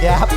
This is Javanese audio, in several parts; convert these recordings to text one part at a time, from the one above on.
Ya apa?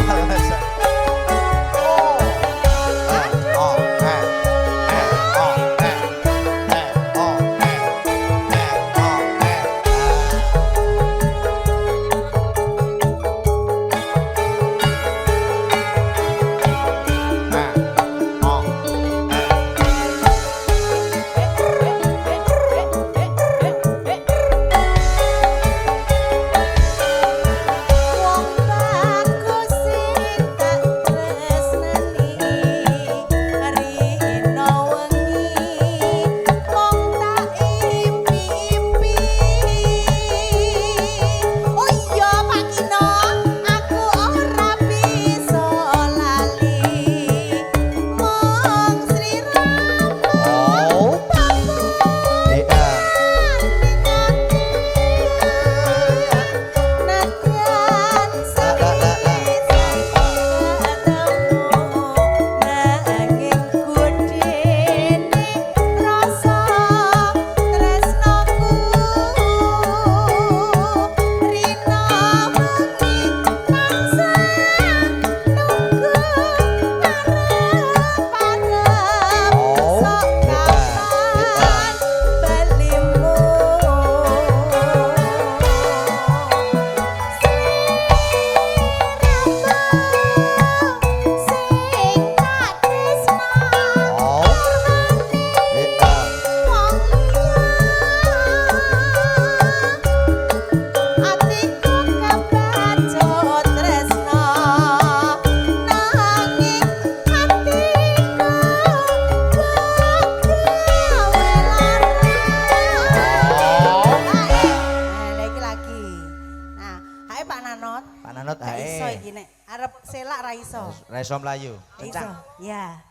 Raiso mlayu. Kencang. Ya.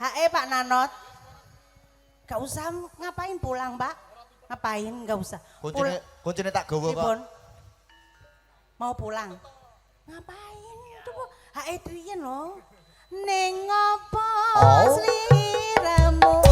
Hae Pak Nanot. Gak usah ngapain pulang, Pak. Ngapain? Gak usah. Kuncine tak gawa kok. Mau pulang. Ngapain? Tuh, hae driyen lho. Ning ngopo sliramu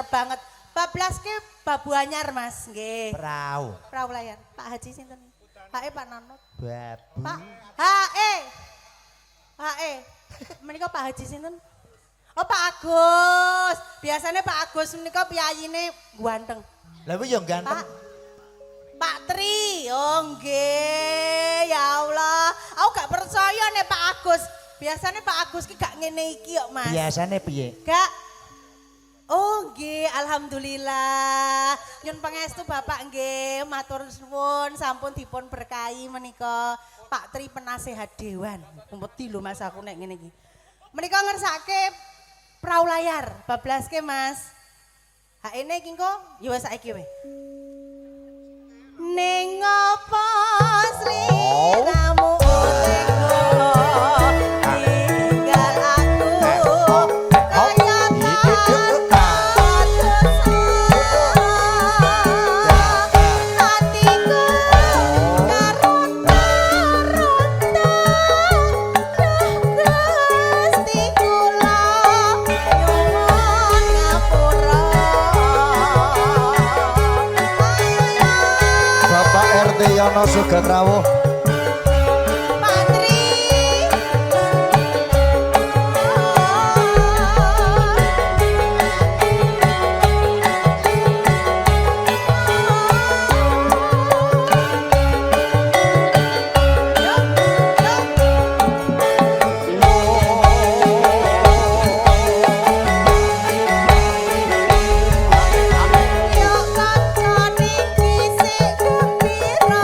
banget. Bablas ke Babu Anyar Mas, nggih. Prau. Prau layar. Pak Haji sinten? Hae Pak Nanut. Babu. Pak Hae. Hae. Menika Pak Haji sinten? Oh Pak Agus. Biasanya Pak Agus menika piyayine ganteng. Lah kuwi yo ganteng. Pak Tri, oh nggih, ya Allah. Aku gak percaya nih Pak Agus. Biasanya Pak Agus ki gak ngene iki kok, Mas. Biasane piye? Gak. Oh nggih, alhamdulillah. Nyun pangestu Bapak nggih, matur suwun sampun dipun berkahi menika Pak Tri penasehat dewan. Kumpeti lho Mas aku nek ngene iki. Menika ngersake perahu layar, bablaske Mas. Ha ini iki kok, ya wis saiki wae. Ning apa sliramu tega tinggal aku kaya hatiku karonta-ronta Gusti kula nyuwun ngapura. Bapak RT Yono Sugatrawuh. Pak Tri. Yo kanca niki sik gembira.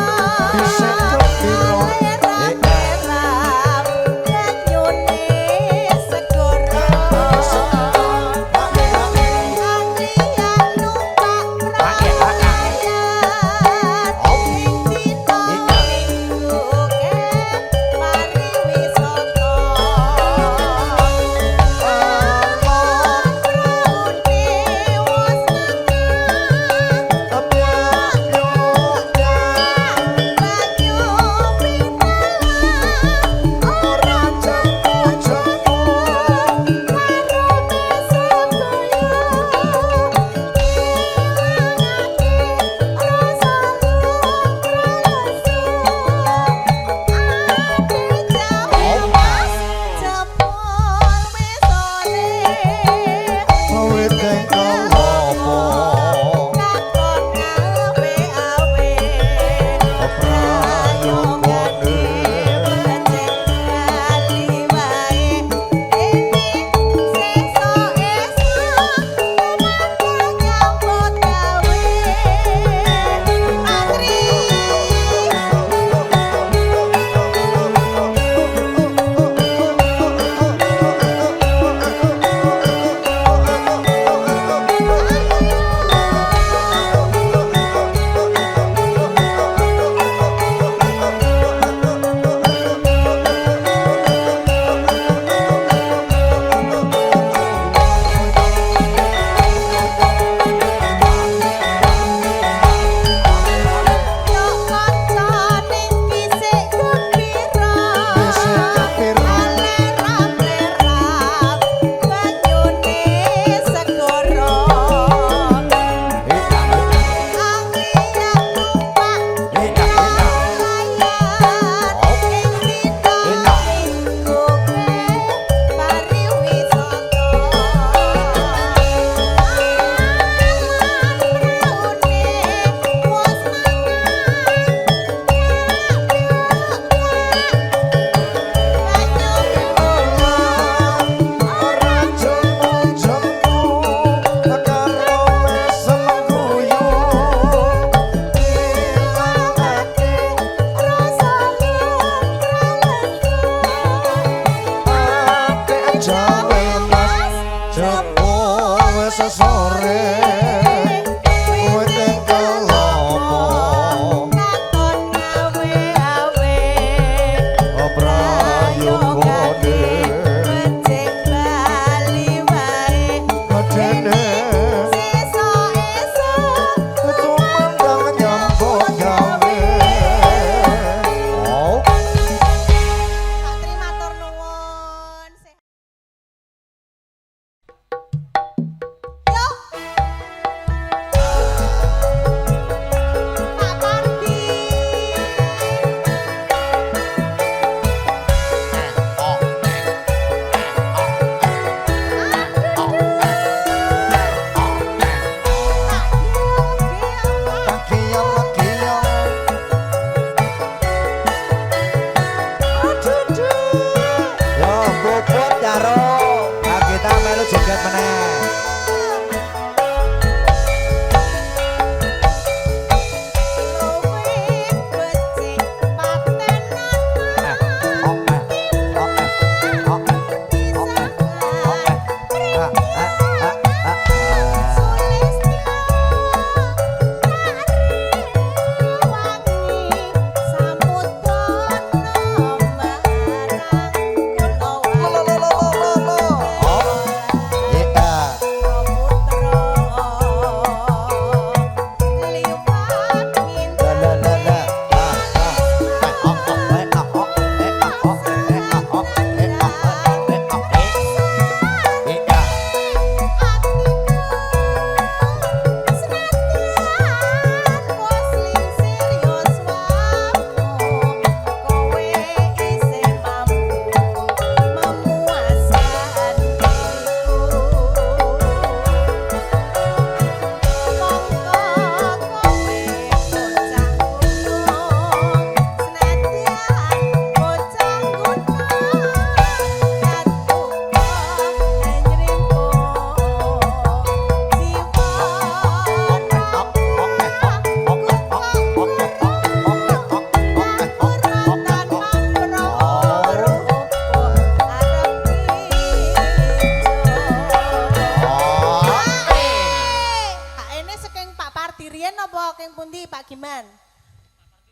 riyen apa keng pundi Pak Giman?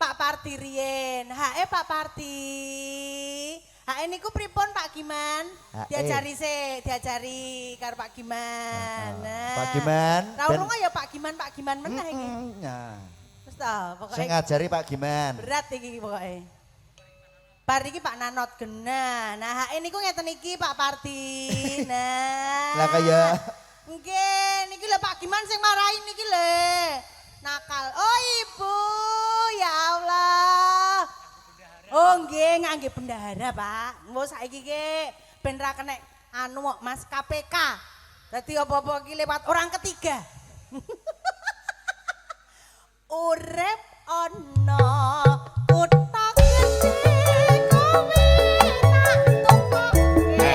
Pak Parti riyen. Hae Pak Parti. Hae niku pripun Pak Giman? Diajari diajari karo Pak Giman. Nah. Pak Giman. Ra lunga ya Pak Giman meneh iki. Nah. Wis ta, pokoke Sing ngajari Pak Giman. berat iki pokoke. Bar iki Pak Nanot genah. Nah, hae niku ngeten iki Pak Parti. Nah. Lah kaya Nggih, niki lho Pak Giman sing marahin niki lho. Nakal. Oh, Ibu. Ya Allah. Oh, nggih ngangge bendahara, Pak. Engko saiki ki ben ra kenek anu kok Mas KPK. Dadi apa-apa ki lewat orang ketiga. Urip ana kutha gedhe kowe tak tukokke.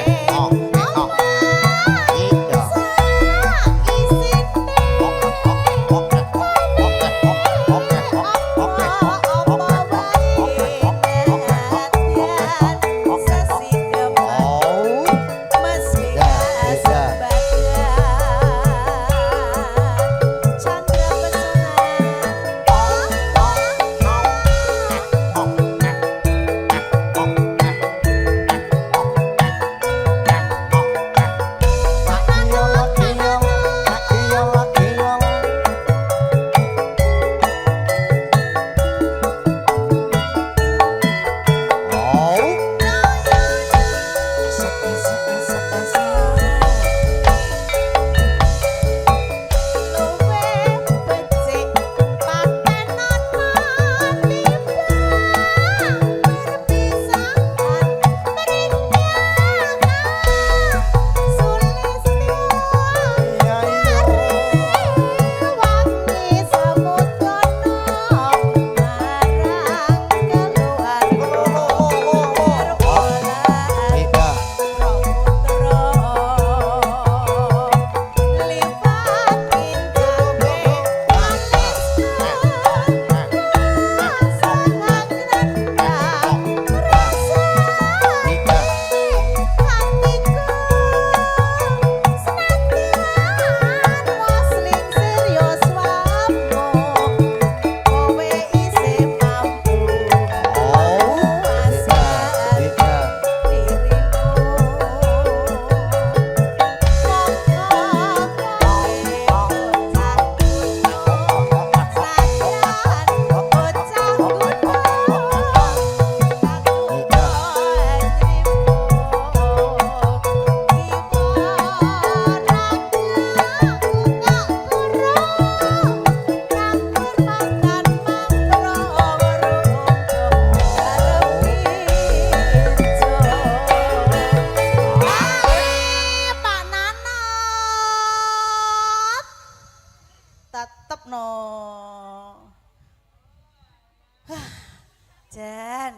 Jan.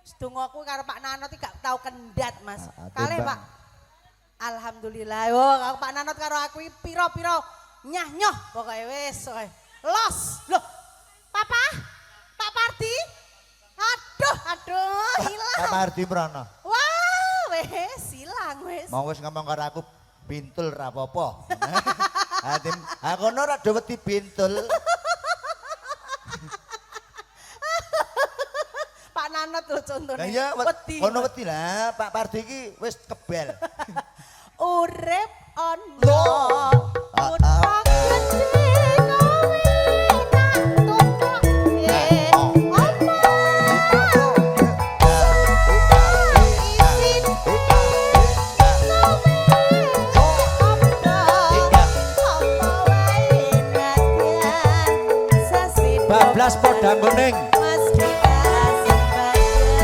Sedongaku karo Pak Nanot iki gak tau kendat, Mas. Kalih, Pak. Alhamdulillah. Oh, karo Pak Nanot karo aku iki pira-pira nyah-nyoh pokoke wis. Los. Loh. Papa? Pak Parti? Aduh, hilang. Pak Parti mrono. Wah, wis hilang wis. Mau wis ngomong karo aku bintul ra apa-apa. Atim, aku ora do wedi bintul. Pak Nanot lho contone. Lah iya, Wedi. ono wedi lah, Pak Parti iki wis kebel. Urip ono. Loh. Utak gede kowe tak tukokke. Bablas podang kuning. Mas dikasih badan.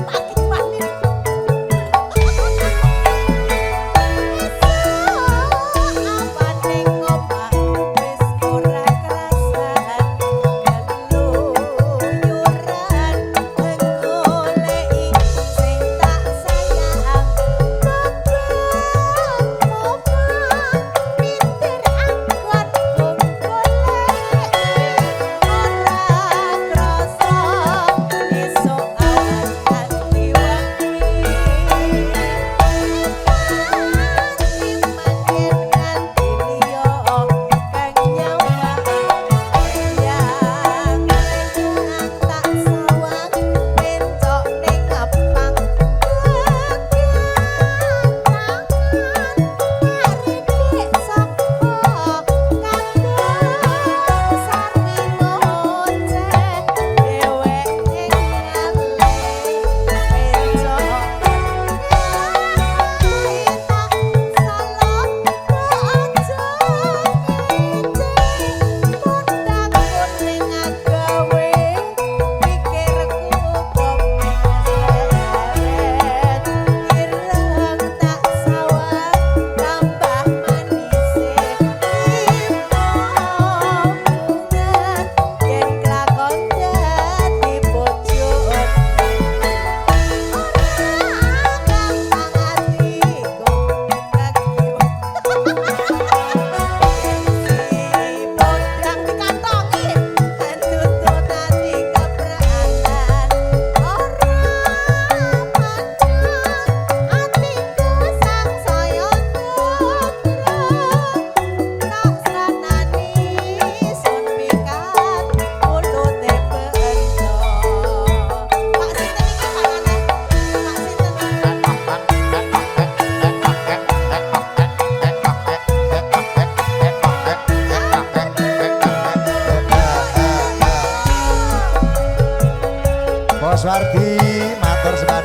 Pagi panin. Wardi matur sembah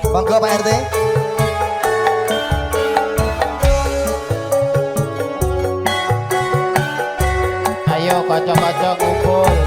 Monggo Pak RT. Ayo kanca-kanca ngumpul.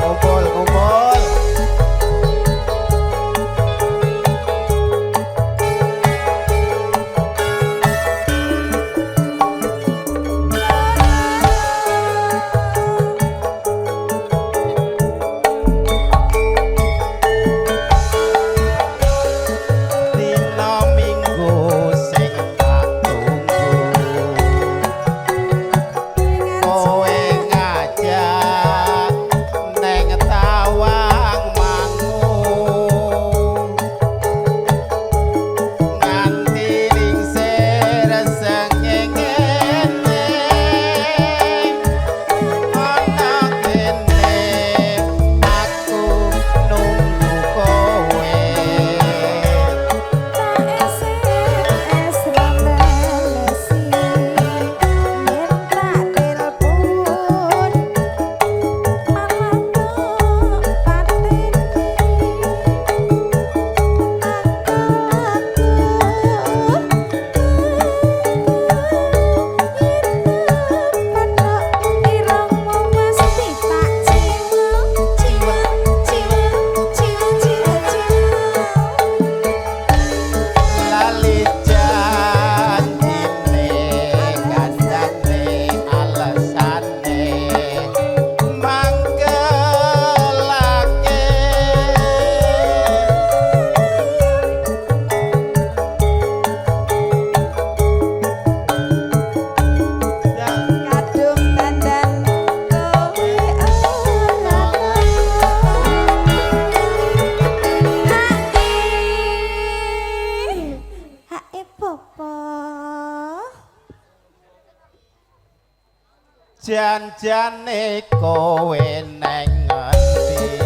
Janjane kowe neng ngendi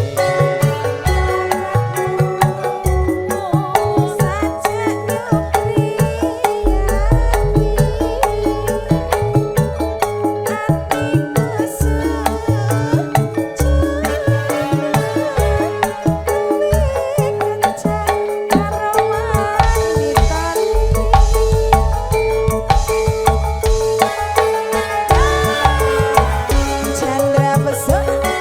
Chandra pesona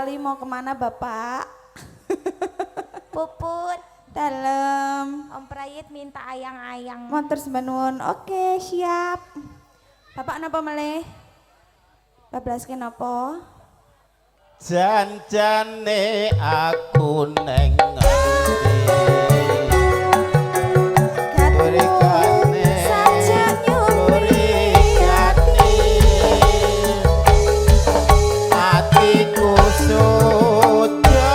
sekali mau kemana Bapak? Puput, Dalam. Om Prayit minta ayang-ayang. Motor sembanun. Oke, siap. Bapak napa meleh? Bablaskeun napa? Janjane aku neng ngendi Berikannya saja nyuri hatiku sujono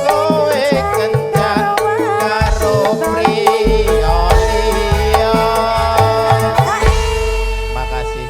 kowe kencan karo priya liya. Makasih.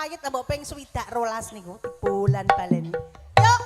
wayit mbok ping 12 niku bulan baleni. Yuk.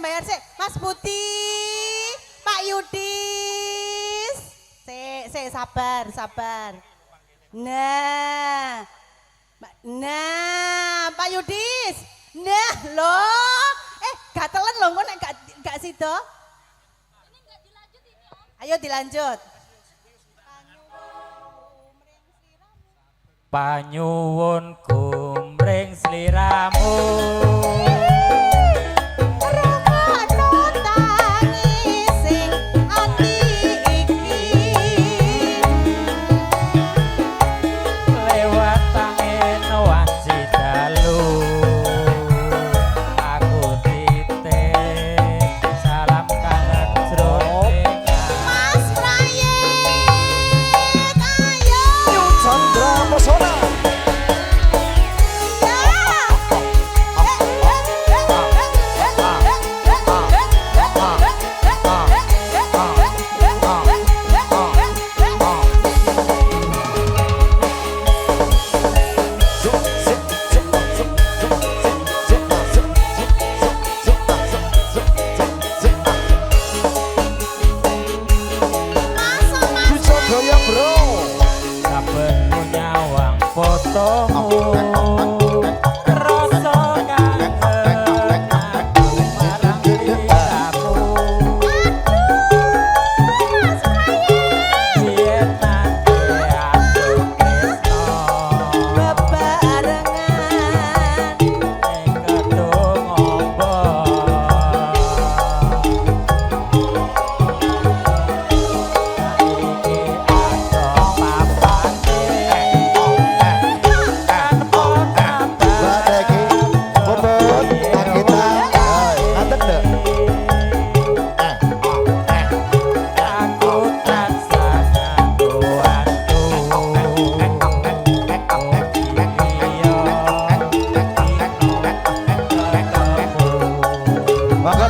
Bayar sih, Mas Putih, Pak Yudis, sabar. Nah, Pak Yudis, nah loh, gatelan loh, kok gak sido? Ayo dilanjut. Panyuwun kumring sliramu.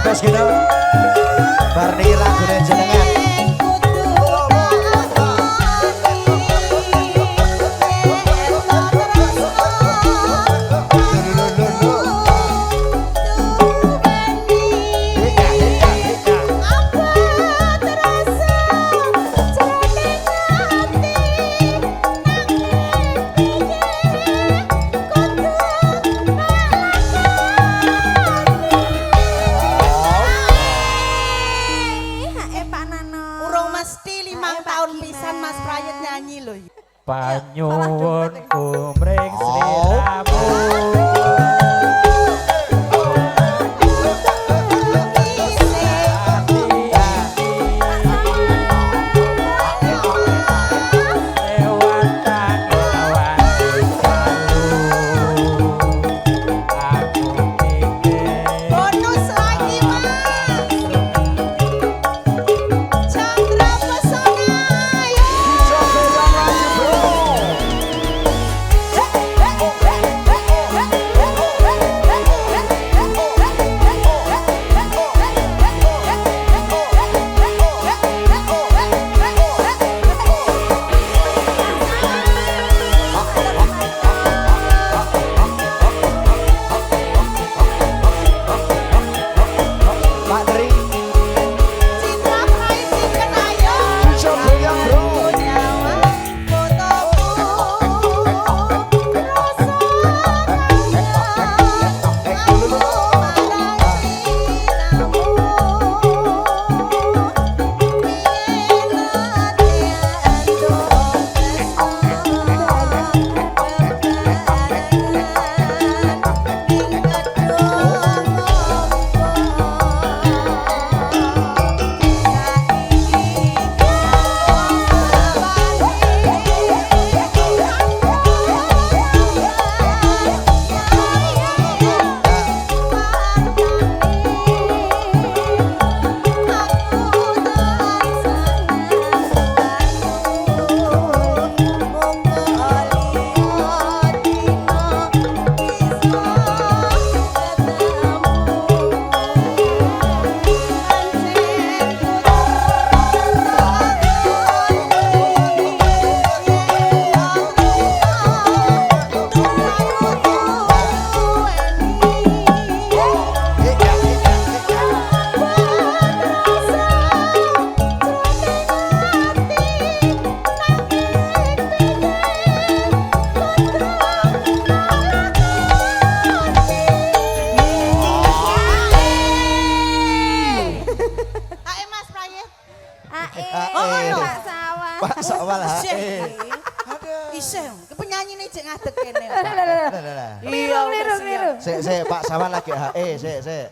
Bos gitu, bar niki lagune jenengan. Pak Panyuwunku mring sliramu lewat tangan aku pikir Bonus lagi mas. Chandra Pesona. Pak Tri Citra Pride Chicken ayo. coba yang bro Nyawa fotoku rasa Ae Mas Prayit. Oh, Eh, Pak Sawah. Pak Sawal Isih. Aduh. Isih, ke penyanyi nih cek ngadeg kene. Nah, nah, nah. Iya, Keliru, keliru. Sik Pak Sawal lagi HE sik.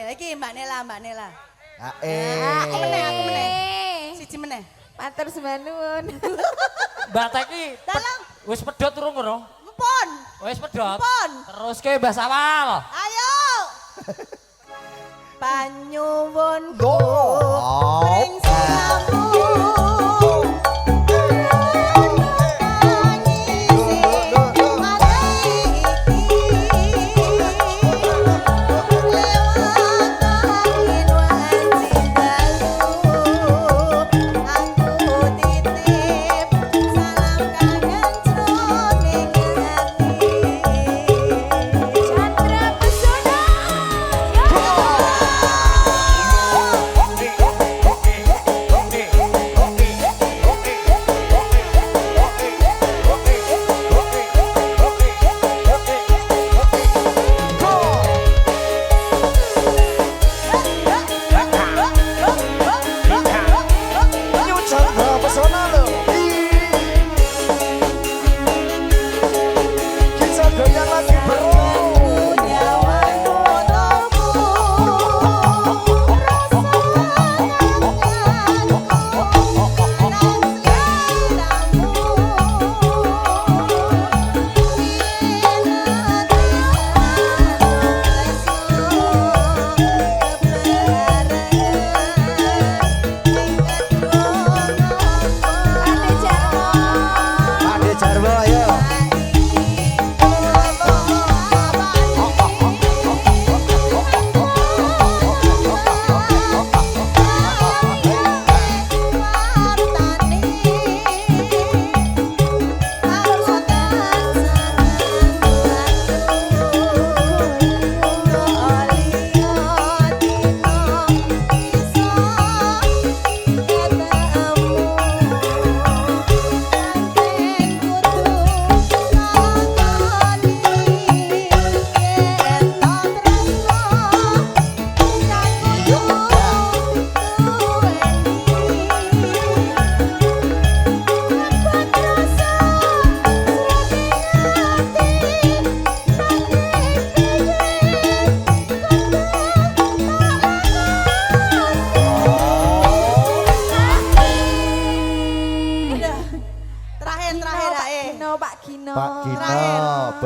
Lagi Mbak Nela, Mbak Nela. HE. Aku meneh. Siji meneh. Matur nuwun. Mbak Teki Dalam wis pedhot urung ngono empon. wis pedhot Pon. terus ke Mbah Sawal Ayo. Panyuwunku Go. ring siramu. Chandra Pesona.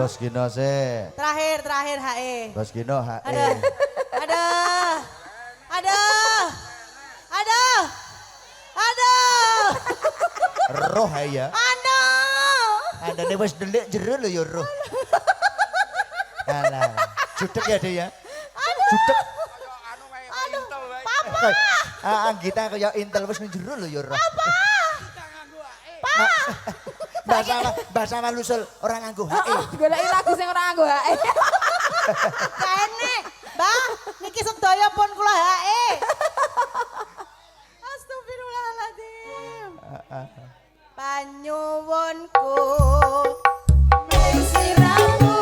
Bos Gino sih. Terakhir HE. Bos Gino HE. Aduh. Aduh. Aduh. Aduh. Aduh. Roh ya. Aduh. Andane wis delik jero lho ya roh. Alah, judek ya dia ya. Judek. Aduh. Papa. Anggita kaya intel wis ning jero lho ya roh. Bahasa lusul orang nganggo HE. Goleki lagu sing ora nganggo HE. Kene, Mbah, niki sedaya pun kula HE. Astagfirullahaladzim. Panyuwunku siramu.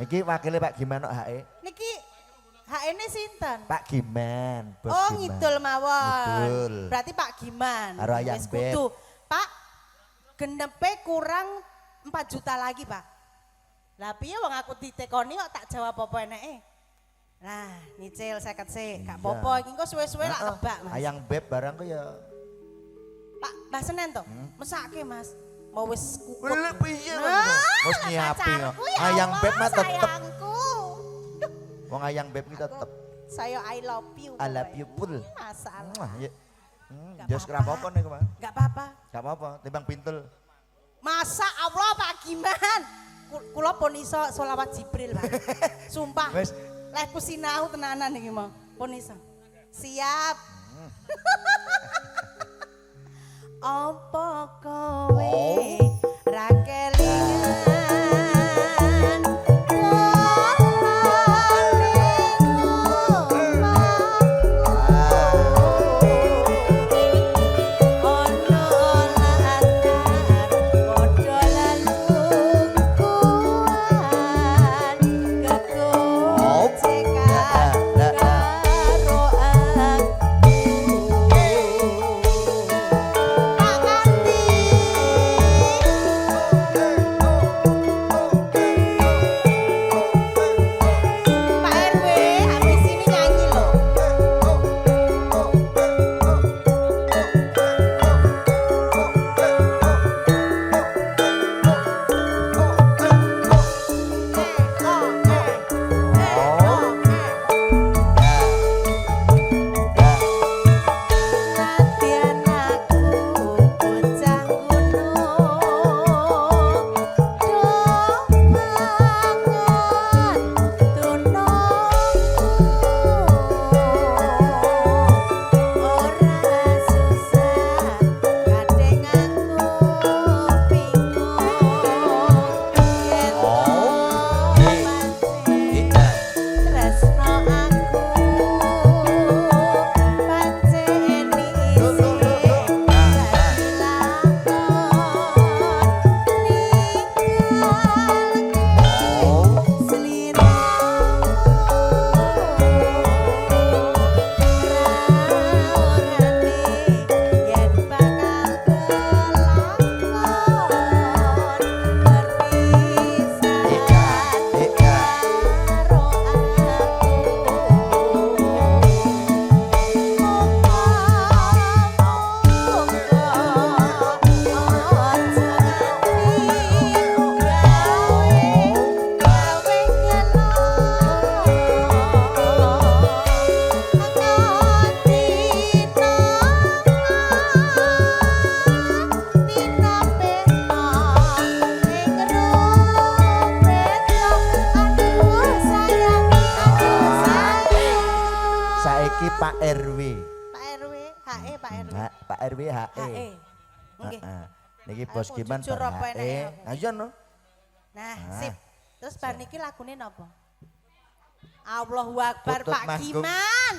Iki wakilnya Pak Giman kok HE. Niki HE-ne sinten? Pak Giman, Bos Oh, Giman. ngidul mawon. Ngidul. Berarti Pak Giman. Karo Ayang Wis Beb. kudu. Pak, genepe kurang 4 juta lagi, Pak. Lah piye wong aku ditekoni kok tak jawab apa eneke? Nah, nyicil 50 sik, gak apa-apa iki engko suwe-suwe lak kebak, Mas. Ayang Beb barang ku ya. Pak, Mbah Senen to? Mesake, Mas. Mau wis kukut. Lha piye Nah, Wis nyiapi kok. pacarku ya Ayang Allah, Beb mah tetep. sayangku. Wong Ayang Beb ki tetep. Saya I love you. I love you full. Masalah. Wah, ya. Gak Jos apa-apa. apa-apa nih kemarin. Gak apa-apa. Gak apa-apa, timbang pintul. Masa Allah Pak Giman. Kula pun iso sholawat Jibril, Pak. Sumpah. Wes. Leh ku sinau tenanan iki mau. Pun iso. Siap. Apa kowe ra kelingan Iki Pak RW. Pak RW, HE Pak RW. Pak RW HE. HE. Nggih. Heeh. Niki Bos Aku Giman jujur Pak apa enak ya? HE. Nah iya no. Nah, sip. Terus bar niki lagune napa? Allahu Akbar Putut Pak Manggung. Giman.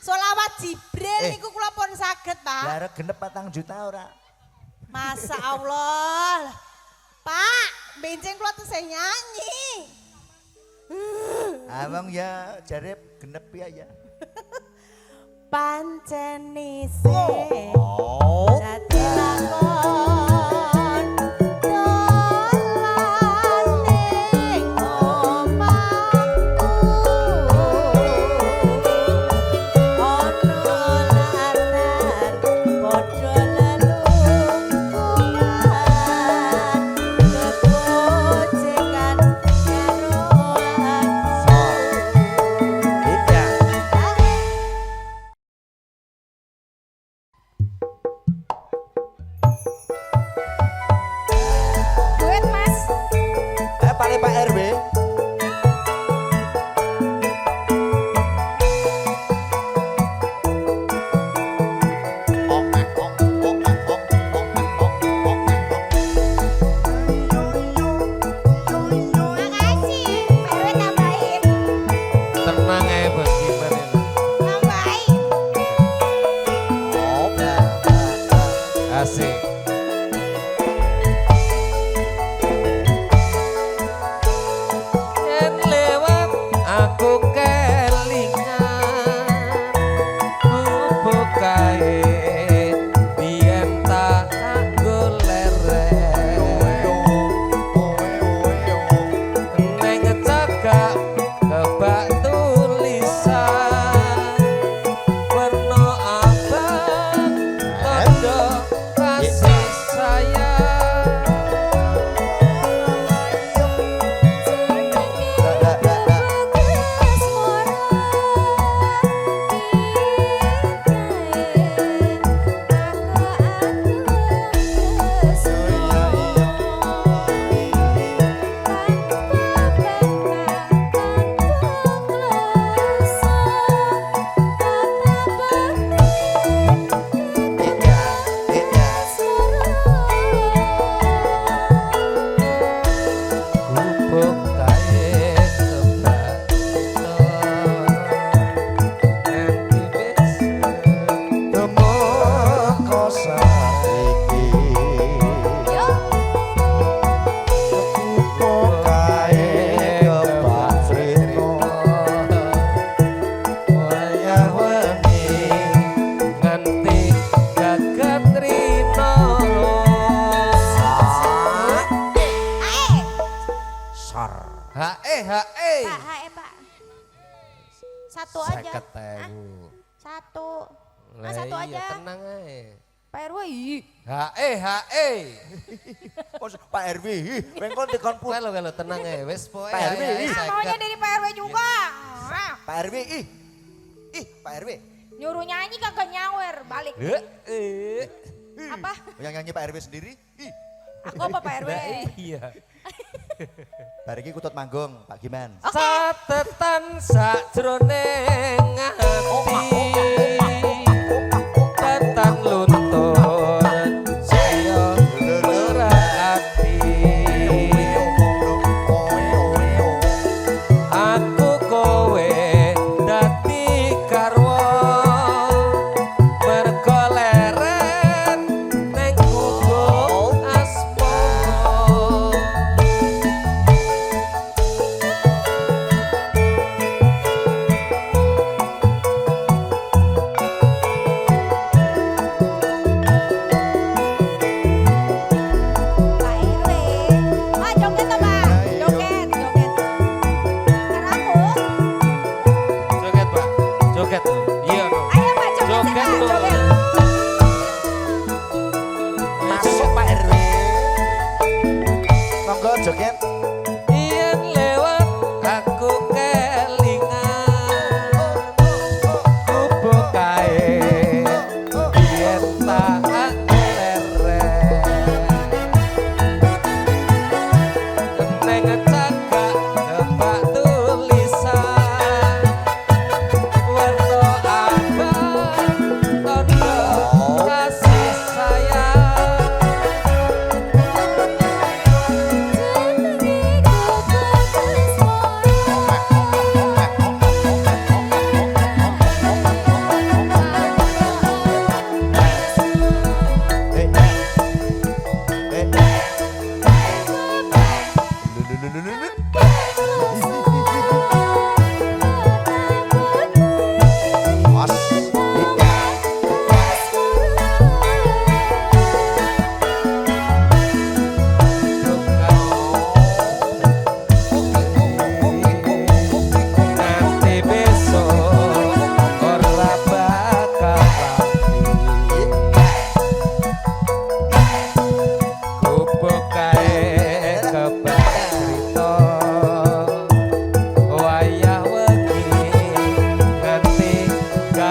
Solawat Jibril niku kula pun saged, Pak. Lah arek genep 4 juta ora. Masa Allah. Pak, benceng kula tuh saya nyanyi. Abang ya jare genep ya. Pancen nise. Oh. Dadi lakon dolan ning omahku. Ono latar padha lelungkungan kegojekan karo aku. Iya. Duet Mas. Paling Pak RW. Makasih. RW tambahin. Tenang ae Bos Giman ini. Tambahin. Asik. Yen lewat aku kelingan bubuk kae biyen tak goleren neng cagak kebak tulisan warna abang tanda kasih sayang. Bubuk kae kebak nganti besok Temu kosa iki. Kae kebak Frito. wayah wengi nganti jagat rino. Sor. Hae Pak, HE Pak. Satu aja. 50.000. Satu. Lah Satu iya, aja. tenang ae. Pak RW, ih. Hae. Pak RW, bengkon dikon pun. Kalau tenang ae wis poe. Pak RW, ae, ih. Maunya dari Pak RW juga. Ah, Pak RW, Pak RW. nyuruh nyanyi kagak nyawer, balik. Apa? Yang nyanyi Pak RW sendiri. Aku apa Pak RW? Iya. Bar iki kutut manggung, Pak Giman. Satetan sakjroning ati. Tetan luntur saya ora ati. Aku kowe dadi karwa mergo leren ning kubuk asmara.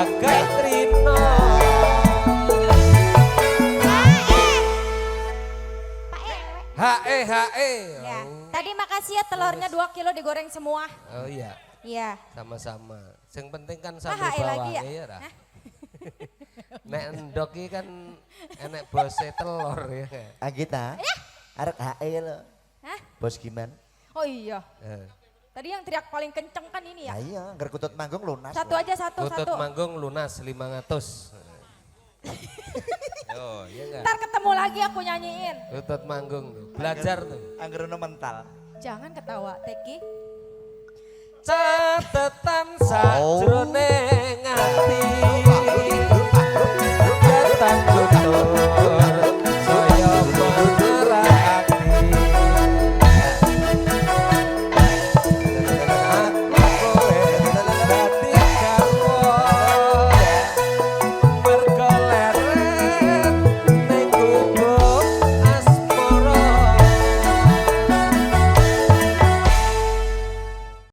bagai trino. Hae. Ya. Tadi makasih ya telurnya 2 kilo digoreng semua. Oh iya, Iya. sama-sama. Yang penting kan Ah, sambal hae lagi bawangnya ya? ya, Rah. Nek endok iki kan enek bose telur ya. Anggita, arek HE lo. Hah? Bos gimana? Oh iya. Eh, Tadi yang teriak paling kenceng kan ini ya. Ya iya, ngerkutut manggung lunas. Satu loh. aja satu. Tutut manggung lunas 500. Oh, iya enggak? Ntar ketemu lagi aku nyanyiin. Tutut manggung tuh. Belajar tuh. Anggerono mental. Jangan ketawa, Teki. Catetan sajrone